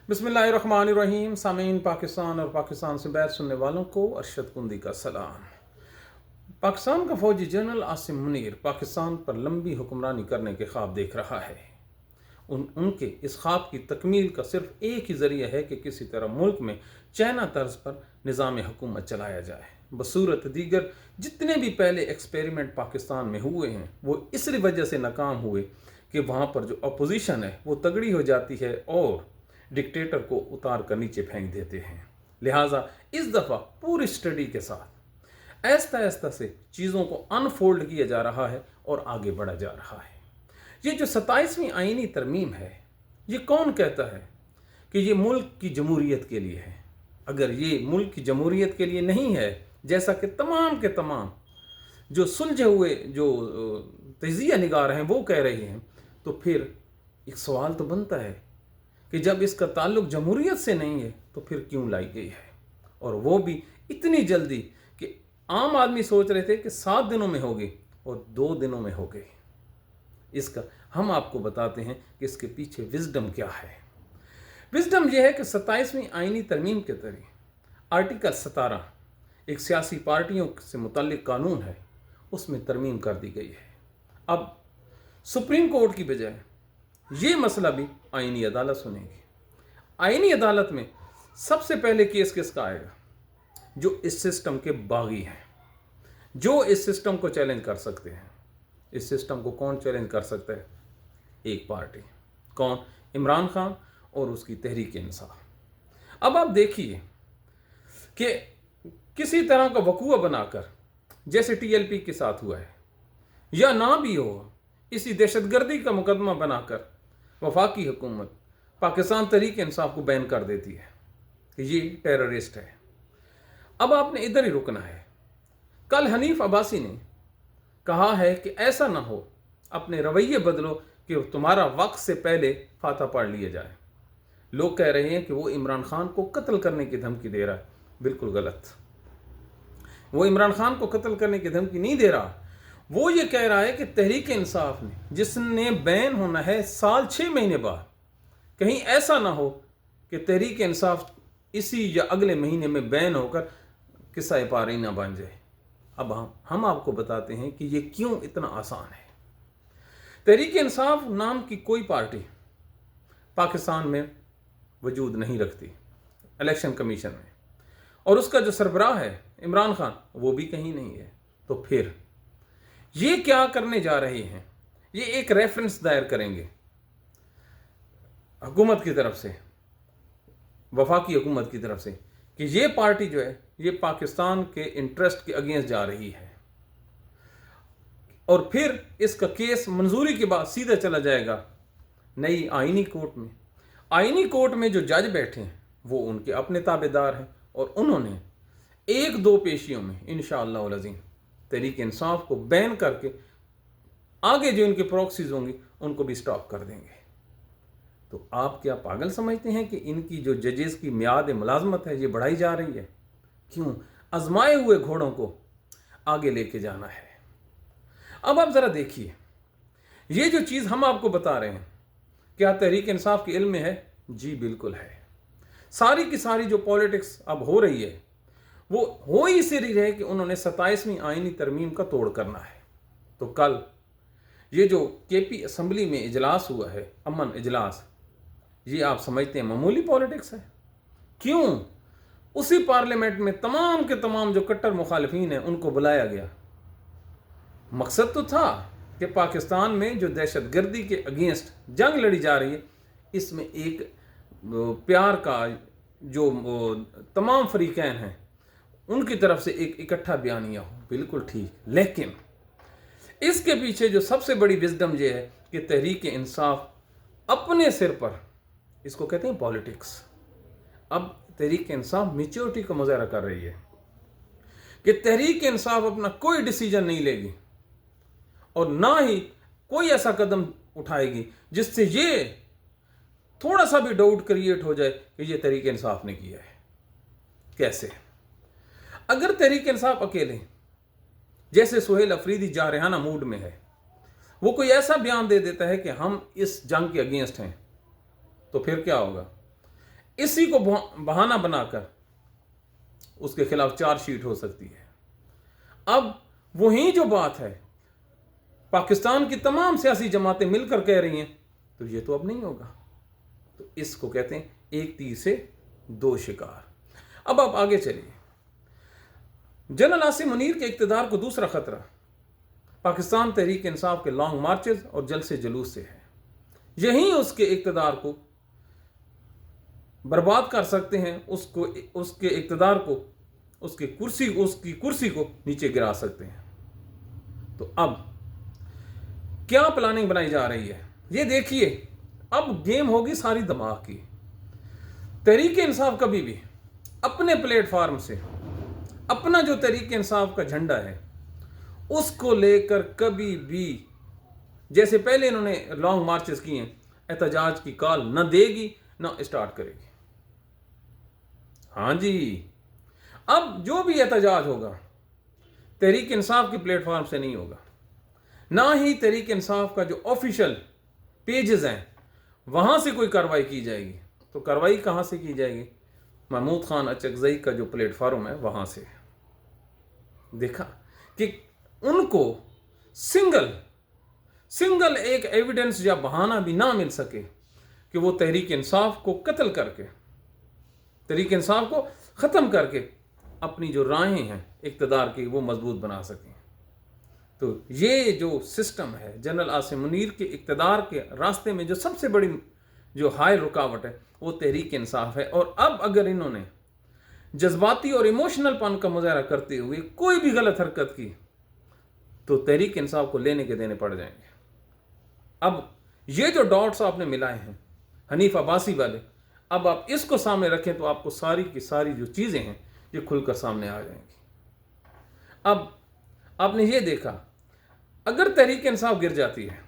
बिस्मिल्लाहिर्रहमानिर्रहीम। सामीन पाकिस्तान और पाकिस्तान से बैत सुनने वालों को अरशद कुंदी का सलाम। पाकिस्तान का फौजी जनरल आसिम मुनीर पाकिस्तान पर लंबी हुक्मरानी करने के ख्वाब देख रहा है। उनके इस ख्वाब की तकमील का सिर्फ एक ही ज़रिया है कि किसी तरह मुल्क में चाइना तर्ज पर निज़ाम हुकूमत चलाया जाए। बसूरत दीगर जितने भी पहले एक्सपेरिमेंट पाकिस्तान में हुए हैं वो इस वजह से नाकाम हुए कि वहाँ पर जो अपोजिशन है वो तगड़ी हो जाती है और डिक्टेटर को उतार कर नीचे फेंक देते हैं। लिहाजा इस दफ़ा पूरी स्टडी के साथ आहिस्ता आहिस्ता से चीज़ों को अनफोल्ड किया जा रहा है और आगे बढ़ा जा रहा है। ये जो 27वीं आईनी तरमीम है, ये कौन कहता है कि ये मुल्क की जमहूरियत के लिए है? अगर ये मुल्क की जमहूरियत के लिए नहीं है, जैसा कि तमाम के तमाम जो सुलझे हुए जो तजिया निगार हैं वो कह रहे हैं, तो फिर एक सवाल तो बनता है कि जब इसका ताल्लुक जमहूरियत से नहीं है तो फिर क्यों लाई गई है, और वो भी इतनी जल्दी कि आम आदमी सोच रहे थे कि 7 दिनों में होगी और 2 दिनों में हो गई। इसका हम आपको बताते हैं कि इसके पीछे विजडम क्या है। विजडम यह है कि 27वीं आईनी तरमीम के तहत आर्टिकल 17 एक सियासी पार्टियों से मुतल्लिक कानून है, उसमें तरमीम कर दी गई है। अब सुप्रीम कोर्ट की बजाय ये मसला भी आईनी अदालत सुनेगी। आईनी अदालत में सबसे पहले केस किसका आएगा? जो इस सिस्टम के बागी हैं, जो इस सिस्टम को चैलेंज कर सकते हैं। इस सिस्टम को कौन चैलेंज कर सकता है? एक पार्टी। कौन? इमरान खान और उसकी तहरीक इंसाफ। अब आप देखिए कि किसी तरह का वकूआ बनाकर, जैसे टीएलपी के साथ हुआ है, या ना भी हो, इसी दहशतगर्दी का मुकदमा बनाकर वफाकी हुकूमत पाकिस्तान तहरीक इंसाफ को बैन कर देती है कि ये टेररिस्ट है। अब आपने इधर ही रुकना है। कल हनीफ अब्बासी ने कहा है कि ऐसा ना हो, अपने रवैये बदलो कि तुम्हारा वक्त से पहले फाता पढ़ लिया जाए। लोग कह रहे हैं कि वो इमरान खान को कत्ल करने की धमकी दे रहा है। बिल्कुल गलत। वो इमरान खान को कत्ल करने की धमकी नहीं दे रहा। वो ये कह रहा है कि तहरीक इंसाफ ने, जिसने बैन होना है साल 6 महीने बाद, कहीं ऐसा ना हो कि तहरीक इंसाफ इसी या अगले महीने में बैन होकर किस्सा पारी ना बन जाए। अब हम आपको बताते हैं कि ये क्यों इतना आसान है। तहरीक इंसाफ नाम की कोई पार्टी पाकिस्तान में वजूद नहीं रखती इलेक्शन कमीशन में, और उसका जो सरबराह है इमरान खान, वो भी कहीं नहीं है। तो फिर ये क्या करने जा रहे हैं? ये एक रेफरेंस दायर करेंगे हुकूमत की तरफ से, वफाकी हुकूमत की तरफ से, कि ये पार्टी जो है ये पाकिस्तान के इंटरेस्ट के अगेंस्ट जा रही है, और फिर इसका केस मंजूरी के बाद सीधा चला जाएगा नई आईनी कोर्ट में। आईनी कोर्ट में जो जज बैठे हैं वो उनके अपने ताबेदार हैं, और उन्होंने 1-2 पेशियों में इंशाअल्लाह अज़ीम तहरीक इंसाफ को बैन करके आगे जो इनके प्रॉक्सीज होंगी उनको भी स्टॉप कर देंगे। तो आप क्या पागल समझते हैं कि इनकी जो जजेस की मियाद मुलाजमत है ये बढ़ाई जा रही है? क्यों? आजमाए हुए घोड़ों को आगे लेके जाना है। अब आप ज़रा देखिए, ये जो चीज़ हम आपको बता रहे हैं, क्या तहरीक इंसाफ के इल्म में है? जी बिल्कुल है। सारी की सारी जो पॉलिटिक्स अब हो रही है वो हो ही इसी रही है कि उन्होंने 27वीं आईनी तरमीम का तोड़ करना है। तो कल ये जो केपी असम्बली में इजलास हुआ है, अमन इजलास, ये आप समझते हैं मामूली पॉलिटिक्स है? क्यों? उसी पार्लियामेंट में तमाम के तमाम जो कट्टर मुखालिफिन हैं उनको बुलाया गया। मकसद तो था कि पाकिस्तान में जो दहशतगर्दी के अगेंस्ट जंग लड़ी जा रही है, इसमें एक प्यार का जो तमाम फरीकैन हैं उनकी तरफ से एक इकट्ठा बयानिया हो। बिल्कुल ठीक। लेकिन इसके पीछे जो सबसे बड़ी विजडम ये है कि तहरीक इंसाफ अपने सिर पर, इसको कहते हैं पॉलिटिक्स, अब तहरीक इंसाफ मैच्योरिटी का मुजाहरा कर रही है कि तहरीक इंसाफ अपना कोई डिसीजन नहीं लेगी और ना ही कोई ऐसा कदम उठाएगी जिससे ये थोड़ा सा भी डाउट क्रिएट हो जाए कि ये तहरीक इंसाफ ने किया है। कैसे? अगर तहरीक इंसाफ अकेले, जैसे सुहेल अफरीदी जारहाना मूड में है, वो कोई ऐसा बयान दे देता है कि हम इस जंग के अगेंस्ट हैं, तो फिर क्या होगा? इसी को बहाना बनाकर उसके खिलाफ चार्ज शीट हो सकती है। अब वही जो बात है पाकिस्तान की तमाम सियासी जमातें मिलकर कह रही हैं, तो ये तो अब नहीं होगा। तो इसको कहते हैं एक तीर से दो शिकार। अब आप आगे चलिए। जनरल आसिम मुनीर के इक़्तिदार को दूसरा खतरा पाकिस्तान तहरीक इंसाफ के लॉन्ग मार्चेस और जलसे जुलूस से है। यही उसके इक़्तिदार को बर्बाद कर सकते हैं, उसके इक़्तिदार को, उसकी कुर्सी को नीचे गिरा सकते हैं। तो अब क्या प्लानिंग बनाई जा रही है ये देखिए। अब गेम होगी सारी दिमाग की। तहरीक इंसाफ कभी भी अपने प्लेटफार्म से अपना जो तहरीक इंसाफ का झंडा है उसको लेकर कभी भी, जैसे पहले इन्होंने लॉन्ग मार्चेस किए हैं, एहतजाज की कॉल न देगी न स्टार्ट करेगी। हाँ जी, अब जो भी एहतजाज होगा तहरीक इंसाफ के प्लेटफार्म से नहीं होगा, ना ही तहरीक इंसाफ का जो ऑफिशियल पेजेस हैं वहाँ से कोई कार्रवाई की जाएगी। तो कार्रवाई कहाँ से की जाएगी? महमूद खान अचकजई का जो प्लेटफार्म है वहाँ से। देखा कि उनको सिंगल एक एविडेंस या बहाना भी ना मिल सके कि वो तहरीक इंसाफ को कत्ल करके, तहरीक इंसाफ को ख़त्म करके अपनी जो राहें हैं इक़्तिदार की वो मजबूत बना सकें। तो ये जो सिस्टम है, जनरल आसिम मुनीर के इक़्तिदार के रास्ते में जो सबसे बड़ी जो हाई रुकावट है वो तहरीक इंसाफ है। और अब अगर इन्होंने जज्बाती और इमोशनल पन का मुजाहरा करते हुए कोई भी गलत हरकत की तो तहरीक इंसाफ को लेने के देने पड़ जाएंगे। अब ये जो डॉट्स आपने मिलाए हैं हनीफ अब्बासी वाले, अब आप इसको सामने रखें तो आपको सारी की सारी जो चीज़ें हैं ये खुलकर सामने आ जाएंगी। अब आपने ये देखा, अगर तहरीक इंसाफ गिर जाती है,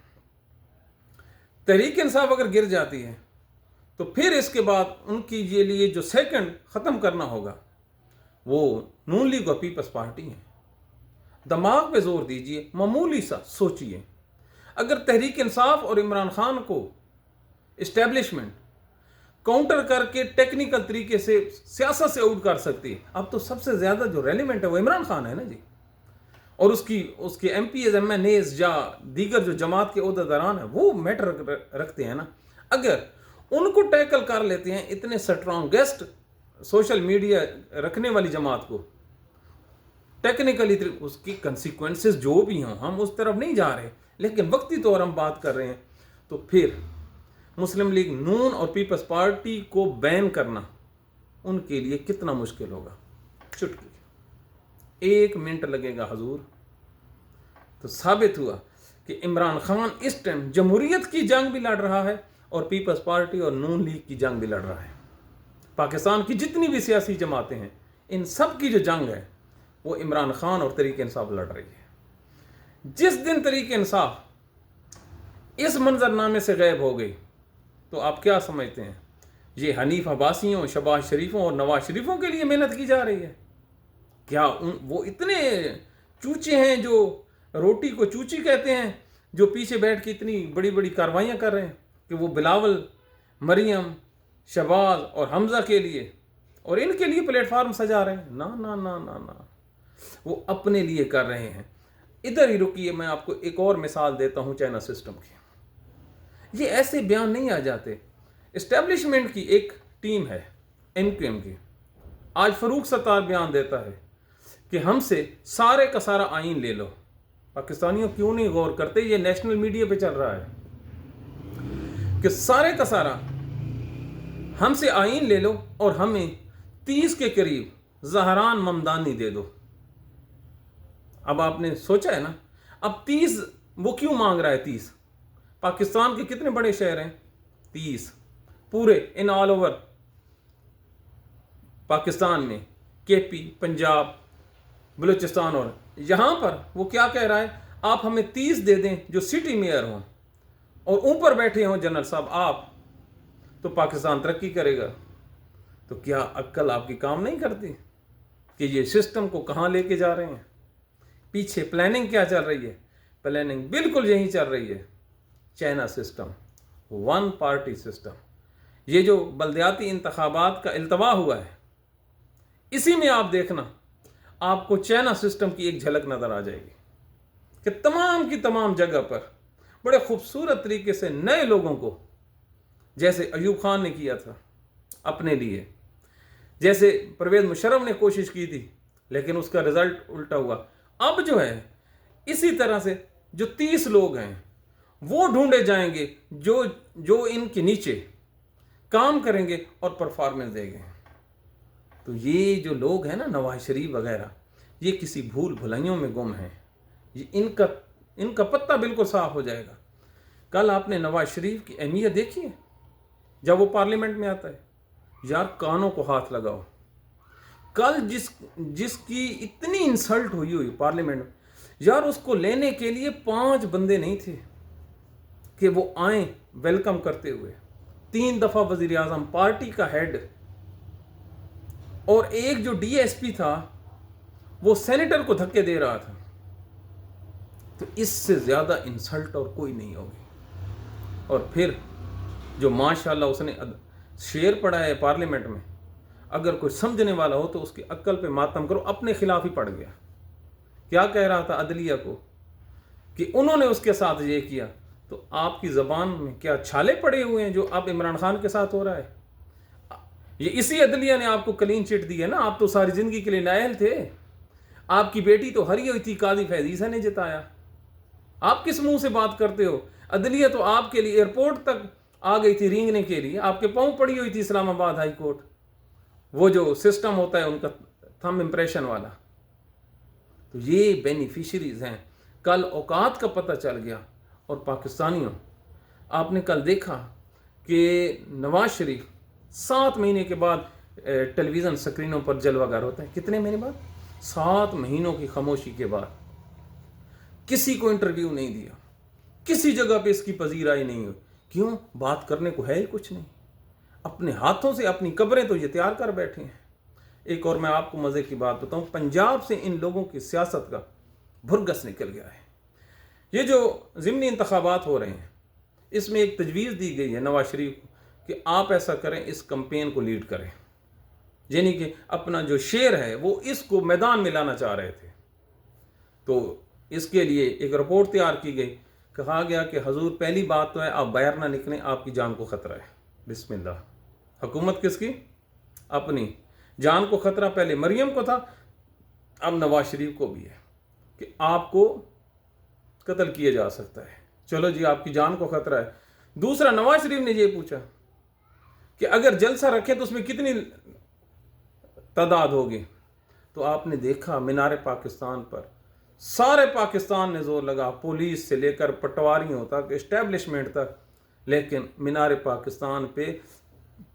तहरीक इंसाफ अगर गिर जाती है तो फिर इसके बाद उनकी ये लिए जो सेकंड ख़त्म करना होगा वो नून लीग और पीपल्स पार्टी है। दिमाग पे जोर दीजिए, मामूली सा सोचिए। अगर तहरीक इंसाफ और इमरान खान को इस्टेब्लिशमेंट काउंटर करके टेक्निकल तरीके से सियासत से आउट कर सकती है, अब तो सबसे ज़्यादा जो रेलिवेंट है वो इमरान खान है ना जी, और उसके MPs MNAs या दीगर जो जमात के ओहदेदारान हैं वो मैटर रखते हैं ना। अगर उनको टैकल कर लेते हैं इतने स्ट्रॉन्गेस्ट सोशल मीडिया रखने वाली जमात को, टेक्निकली उसकी कंसिक्वेंसेस जो भी हों, हम उस तरफ नहीं जा रहे, लेकिन वक्ती तौर हम बात कर रहे हैं, तो फिर मुस्लिम लीग नून और पीपल्स पार्टी को बैन करना उनके लिए कितना मुश्किल होगा। चुटकी 1 मिनट लगेगा हजूर। तो साबित हुआ कि इमरान खान इस टाइम जमहूरियत की जंग भी लड़ रहा है और पीपल्स पार्टी और नून लीग की जंग भी लड़ रहा है। पाकिस्तान की जितनी भी सियासी जमातें हैं इन सब की जो जंग है वो इमरान खान और तहरीक इंसाफ लड़ रही है। जिस दिन तहरीक इंसाफ इस मंजरनामे से गायब हो गई तो आप क्या समझते हैं, ये हनीफ अब्बासियों, शहबाज शरीफों और नवाज शरीफों के लिए मेहनत की जा रही है क्या? वो इतने चूचे हैं जो रोटी को चूची कहते हैं, जो पीछे बैठ के इतनी बड़ी बड़ी कार्रवाइयाँ कर रहे हैं कि वो बिलावल, मरियम, शहबाज और हमज़ा के लिए और इनके लिए प्लेटफार्म सजा रहे हैं? ना ना ना ना ना, वो अपने लिए कर रहे हैं। इधर ही रुकिए, मैं आपको एक और मिसाल देता हूँ चाइना सिस्टम की। ये ऐसे बयान नहीं आ जाते। इस्टेब्लिशमेंट की एक टीम है MQM की, आज फरूक सत्तार बयान देता है कि हमसे सारे का सारा आइन ले लो। पाकिस्तानियों क्यों नहीं गौर करते, ये नेशनल मीडिया पे चल रहा है कि सारे का सारा हमसे आइन ले लो और हमें 30 के करीब ज़हरान ममदानी दे दो। अब आपने सोचा है ना, अब 30 वो क्यों मांग रहा है? 30 पाकिस्तान के कितने बड़े शहर हैं? 30 पूरे इन ऑल ओवर पाकिस्तान में, KP, पंजाब, बलूचिस्तान, और यहाँ पर वो क्या कह रहा है, आप हमें 30 दे दें जो सिटी मेयर हों और ऊपर बैठे हों जनरल साहब आप, तो पाकिस्तान तरक्की करेगा। तो क्या अक्ल आपकी काम नहीं करती कि ये सिस्टम को कहाँ लेके जा रहे हैं? पीछे प्लानिंग क्या चल रही है? प्लानिंग बिल्कुल यही चल रही है, चाइना सिस्टम, 1 पार्टी सिस्टम। یہ جو بلدیاتی انتخابات کا التوا ہوا ہے، اسی میں آپ دیکھنا آپ کو چائنا سسٹم کی ایک جھلک نظر آ جائے گی کہ تمام کی تمام جگہ پر بڑے خوبصورت طریقے سے نئے لوگوں کو، جیسے ایوب خان نے کیا تھا اپنے لیے، جیسے پرویز مشرف نے کوشش کی تھی لیکن اس کا رزلٹ الٹا ہوا، اب جو ہے اسی طرح سے جو 30 لوگ ہیں وہ ڈھونڈے جائیں گے جو ان کے نیچے کام کریں گے اور پرفارمنس دیں گے۔ تو یہ جو لوگ ہیں نا، نواز شریف وغیرہ، یہ کسی بھول بھلائیوں میں گم ہیں، یہ ان کا پتہ بالکل صاف ہو جائے گا۔ کل آپ نے نواز شریف کی اہمیت دیکھی ہے جب وہ پارلیمنٹ میں آتا ہے؟ یار کانوں کو ہاتھ لگاؤ، کل جس کی اتنی انسلٹ ہوئی پارلیمنٹ میں، یار اس کو لینے کے لیے 5 بندے نہیں تھے کہ وہ آئیں ویلکم کرتے ہوئے۔ 3 دفعہ وزیر اعظم، پارٹی کا ہیڈ، اور ایک جو ڈی ایس پی تھا وہ سینیٹر کو دھکے دے رہا تھا۔ تو اس سے زیادہ انسلٹ اور کوئی نہیں ہوگی۔ اور پھر جو ماشاءاللہ اس نے شعر پڑھا ہے پارلیمنٹ میں، اگر کوئی سمجھنے والا ہو تو اس کی عقل پہ ماتم کرو، اپنے خلاف ہی پڑ گیا۔ کیا کہہ رہا تھا عدلیہ کو کہ انہوں نے اس کے ساتھ یہ کیا؟ تو آپ کی زبان میں کیا چھالے پڑے ہوئے ہیں جو اب عمران خان کے ساتھ ہو رہا ہے؟ یہ اسی عدلیہ نے آپ کو کلین چٹ دی ہے نا، آپ تو ساری زندگی کے لیے نااہل تھے۔ آپ کی بیٹی تو ہری ہوئی تھی، قاضی فیضیسہ نے جتایا۔ آپ کس منہ سے بات کرتے ہو؟ عدلیہ تو آپ کے لیے ایئرپورٹ تک آ گئی تھی رینگنے کے لیے، آپ کے پاؤں پڑی ہوئی تھی اسلام آباد ہائی کورٹ، وہ جو سسٹم ہوتا ہے ان کا تھم امپریشن والا۔ تو یہ بینیفیشریز ہیں۔ کل اوقات کا پتہ چل گیا۔ اور پاکستانیوں، آپ نے کل دیکھا کہ نواز شریف 7 مہینے کے بعد ٹیلی ویژن سکرینوں پر جلوہ گر ہوتا ہے۔ کتنے مہینے بعد؟ 7 مہینوں کی خاموشی کے بعد۔ کسی کو انٹرویو نہیں دیا، کسی جگہ پہ اس کی پذیرائی نہیں ہوئی۔ کیوں؟ بات کرنے کو ہے ہی کچھ نہیں۔ اپنے ہاتھوں سے اپنی قبریں تو یہ تیار کر بیٹھے ہیں۔ ایک اور میں آپ کو مزے کی بات بتاؤں، پنجاب سے ان لوگوں کی سیاست کا بھرگس نکل گیا ہے۔ یہ جو ضمنی انتخابات ہو رہے ہیں، اس میں ایک تجویز دی گئی ہے نواز شریف کو کہ آپ ایسا کریں، اس کمپین کو لیڈ کریں، یعنی کہ اپنا جو شعر ہے وہ اس کو میدان میں لانا چاہ رہے تھے۔ تو اس کے لیے ایک رپورٹ تیار کی گئی، کہا گیا کہ حضور پہلی بات تو ہے آپ باہر نہ نکلیں، آپ کی جان کو خطرہ ہے۔ بسم اللہ۔ حکومت کس کی؟ اپنی جان کو خطرہ پہلے مریم کو تھا، اب نواز شریف کو بھی ہے کہ آپ کو قتل کیا جا سکتا ہے۔ چلو جی، آپ کی جان کو خطرہ ہے۔ دوسرا، نواز شریف نے یہ پوچھا کہ اگر جلسہ رکھیں تو اس میں کتنی تعداد ہوگی؟ تو آپ نے دیکھا مینار پاکستان پر سارے پاکستان نے زور لگا، پولیس سے لے کر پٹواریوں تک، اسٹیبلشمنٹ تک، لیکن مینار پاکستان پہ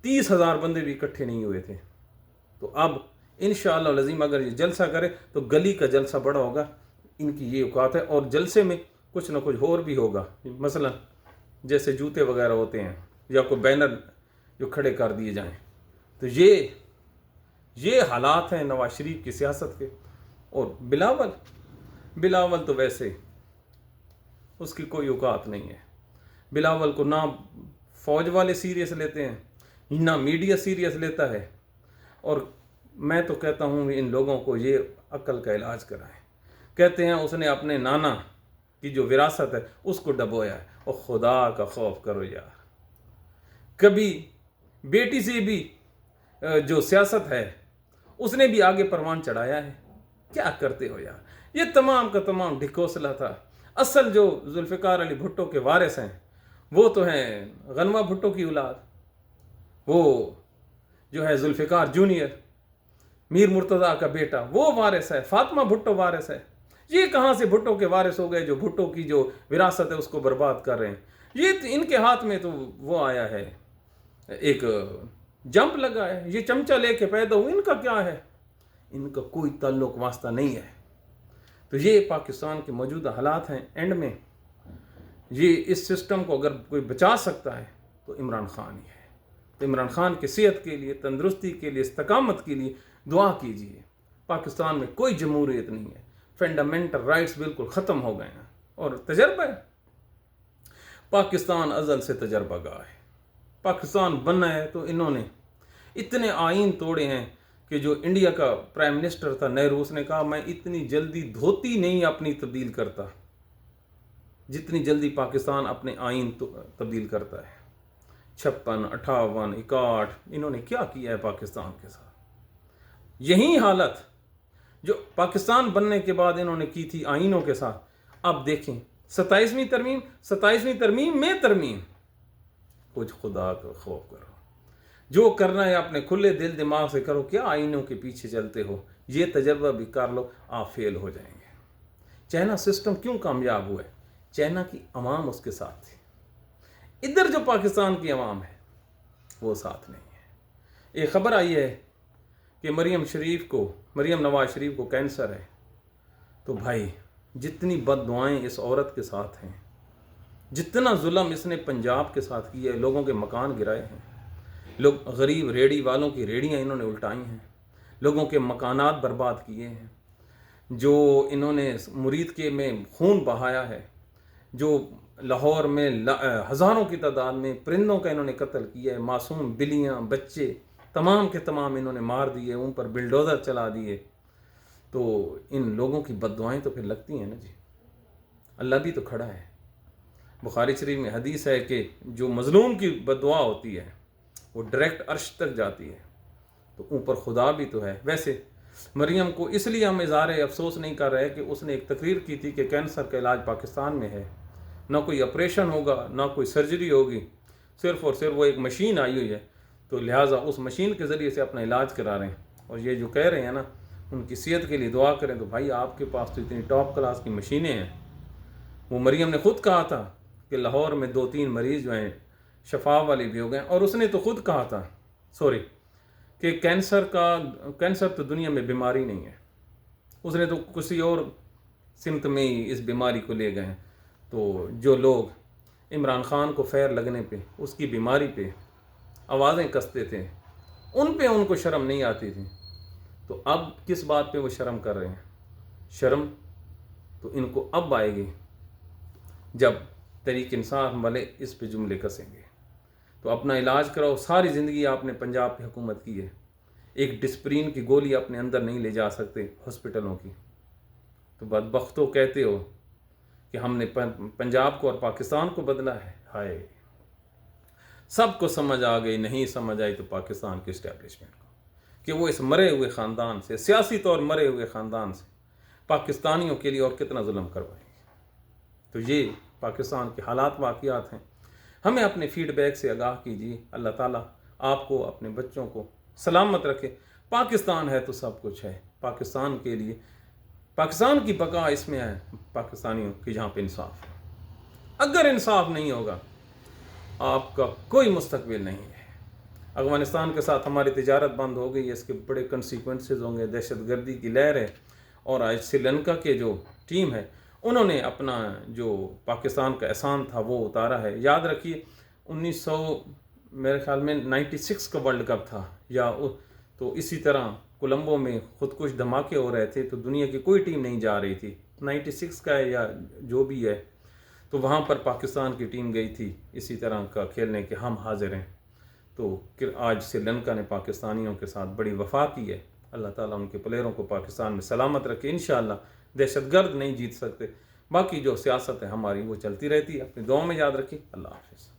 30,000 بندے بھی اکٹھے نہیں ہوئے تھے۔ تو اب انشاءاللہ العظیم اگر یہ جلسہ کرے تو گلی کا جلسہ بڑا ہوگا، ان کی یہ اوقات ہے۔ اور جلسے میں کچھ نہ کچھ اور بھی ہوگا، مثلا جیسے جوتے وغیرہ ہوتے ہیں یا کوئی بینر جو کھڑے کر دیے جائیں۔ تو یہ حالات ہیں نواز شریف کی سیاست کے۔ اور بلاول تو ویسے اس کی کوئی اوقات نہیں ہے۔ بلاول کو نہ فوج والے سیریس لیتے ہیں، نہ میڈیا سیریس لیتا ہے۔ اور میں تو کہتا ہوں ان لوگوں کو یہ عقل کا علاج کرائیں۔ کہتے ہیں اس نے اپنے نانا کی جو وراثت ہے اس کو ڈبویا ہے۔ اور خدا کا خوف کرو یار، کبھی بیٹی سے بھی جو سیاست ہے اس نے بھی آگے پروان چڑھایا ہے۔ کیا کرتے ہو یار؟ یہ تمام کا تمام ڈھکوسلا تھا۔ اصل جو ذوالفقار علی بھٹو کے وارث ہیں وہ تو ہیں غنمہ بھٹو کی اولاد، وہ جو ہے ذوالفقار جونیئر، میر مرتضیٰ کا بیٹا، وہ وارث ہے۔ فاطمہ بھٹو وارث ہے۔ یہ کہاں سے بھٹو کے وارث ہو گئے جو بھٹو کی جو وراثت ہے اس کو برباد کر رہے ہیں؟ یہ ان کے ہاتھ میں تو وہ آیا ہے، ایک جمپ لگا ہے، یہ چمچہ لے کے پیدا ہوئے۔ ان کا کیا ہے؟ ان کا کوئی تعلق واسطہ نہیں ہے۔ تو یہ پاکستان کے موجودہ حالات ہیں۔ اینڈ میں یہ اس سسٹم کو اگر کوئی بچا سکتا ہے تو عمران خان ہی ہے۔ تو عمران خان کی صحت کے لیے، تندرستی کے لیے، استقامت کے لیے دعا کیجیے۔ پاکستان میں کوئی جمہوریت نہیں ہے، فنڈامنٹل رائٹس بالکل ختم ہو گئے ہیں۔ اور تجربہ ہے، پاکستان ازل سے تجربہ گاہ ہے۔ پاکستان بننا ہے تو انہوں نے اتنے آئین توڑے ہیں کہ جو انڈیا کا پرائم منسٹر تھا نہرو، اس نے کہا میں اتنی جلدی دھوتی نہیں اپنی تبدیل کرتا جتنی جلدی پاکستان اپنے آئین تبدیل کرتا ہے۔ 56، 58، 61 انہوں نے کیا کیا ہے پاکستان کے ساتھ؟ یہی حالت جو پاکستان بننے کے بعد انہوں نے کی تھی آئینوں کے ساتھ، اب دیکھیں 27ویں ترمیم میں ترمیم۔ کچھ خدا کا خوف کرو، جو کرنا ہے اپنے کھلے دل دماغ سے کرو، کیا آئینوں کے پیچھے چلتے ہو؟ یہ تجربہ بھی کر لو، آپ فیل ہو جائیں گے۔ چائنا سسٹم کیوں کامیاب ہوا ہے؟ چائنا کی عوام اس کے ساتھ تھی، ادھر جو پاکستان کی عوام ہے وہ ساتھ نہیں ہے۔ ایک خبر آئی ہے کہ مریم نواز شریف کو کینسر ہے، تو بھائی جتنی بد دعائیں اس عورت کے ساتھ ہیں، جتنا ظلم اس نے پنجاب کے ساتھ کیا ہے، لوگوں کے مکان گرائے ہیں، لوگ غریب ریڑھی والوں کی ریڑیاں انہوں نے الٹائی ہیں، لوگوں کے مکانات برباد کیے ہیں، جو انہوں نے مرید کے میں خون بہایا ہے، جو لاہور میں ہزاروں کی تعداد میں پرندوں کا انہوں نے قتل کیا ہے، معصوم بلیاں بچے تمام کے تمام انہوں نے مار دیے، ان پر بلڈوزر چلا دیے، تو ان لوگوں کی بد دعائیں تو پھر لگتی ہیں نا جی۔ اللہ بھی تو کھڑا ہے، بخاری شریف میں حدیث ہے کہ جو مظلوم کی بد دعا ہوتی ہے وہ ڈائریکٹ عرش تک جاتی ہے، تو اوپر خدا بھی تو ہے۔ ویسے مریم کو اس لیے ہم اظہار افسوس نہیں کر رہے کہ اس نے ایک تقریر کی تھی کہ کینسر کا علاج پاکستان میں ہے، نہ کوئی آپریشن ہوگا نہ کوئی سرجری ہوگی، صرف اور صرف وہ ایک مشین آئی ہوئی ہے، تو لہٰذا اس مشین کے ذریعے سے اپنا علاج کرا رہے ہیں۔ اور یہ جو کہہ رہے ہیں نا ان کی صحت کے لیے دعا کریں، تو بھائی آپ کے پاس تو اتنی ٹاپ کلاس کی مشینیں ہیں۔ وہ مریم نے خود کہا تھا کہ لاہور میں 2-3 مریض جو ہیں شفا والے بھی ہو گئے، اور اس نے تو خود کہا تھا کہ کینسر تو دنیا میں بیماری نہیں ہے، اس نے تو کسی اور سمت میں ہی اس بیماری کو لے گئے ہیں۔ تو جو لوگ عمران خان کو فیر لگنے پہ اس کی بیماری پہ آوازیں کستے تھے، ان کو شرم نہیں آتی تھی، تو اب کس بات پہ وہ شرم کر رہے ہیں؟ شرم تو ان کو اب آئے گی جب تحریک انصاف والے اس پہ جملے کسیں گے۔ تو اپنا علاج کراؤ، ساری زندگی آپ نے پنجاب پہ حکومت کی ہے، ایک ڈسپرین کی گولی اپنے اندر نہیں لے جا سکتے ہاسپٹلوں کی، تو بدبختوں کہتے ہو کہ ہم نے پنجاب کو اور پاکستان کو بدلا ہے۔ ہائے، سب کو سمجھ آ گئی، نہیں سمجھ آئی تو پاکستان کے اسٹیبلشمنٹ کو، کہ وہ اس مرے ہوئے خاندان سے، سیاسی طور مرے ہوئے خاندان سے پاکستانیوں کے لیے اور کتنا ظلم کروائیں گے۔ تو یہ پاکستان کے حالات واقعات ہیں، ہمیں اپنے فیڈ بیک سے آگاہ کیجیے۔ اللہ تعالیٰ آپ کو اپنے بچوں کو سلامت رکھے۔ پاکستان ہے تو سب کچھ ہے، پاکستان کے لیے، پاکستان کی بقا اس میں ہے پاکستانیوں کی، جہاں پہ انصاف ہے۔ اگر انصاف نہیں ہوگا آپ کا کوئی مستقبل نہیں ہے۔ افغانستان کے ساتھ ہماری تجارت بند ہو گئی ہے، اس کے بڑے کنسیکوینسز ہوں گے، دہشت گردی کی لہر ہے، اور آج سری لنکا کے جو ٹیم ہے انہوں نے اپنا جو پاکستان کا احسان تھا وہ اتارا ہے۔ یاد رکھیے 1900 میرے خیال میں 96 کا ورلڈ کپ تھا، تو اسی طرح کولمبو میں خودکش دھماکے ہو رہے تھے، تو دنیا کی کوئی ٹیم نہیں جا رہی تھی، 96 کا ہے یا جو بھی ہے، تو وہاں پر پاکستان کی ٹیم گئی تھی اسی طرح کا کھیلنے کے ہم حاضر ہیں۔ تو آج سری لنکا نے پاکستانیوں کے ساتھ بڑی وفا کی ہے۔ اللہ تعالیٰ ان کے پلیئروں کو پاکستان میں سلامت رکھے۔ انشاءاللہ دہشت گرد نہیں جیت سکتے، باقی جو سیاست ہے ہماری وہ چلتی رہتی ہے۔ اپنی دعاؤں میں یاد رکھیے۔ اللہ حافظ۔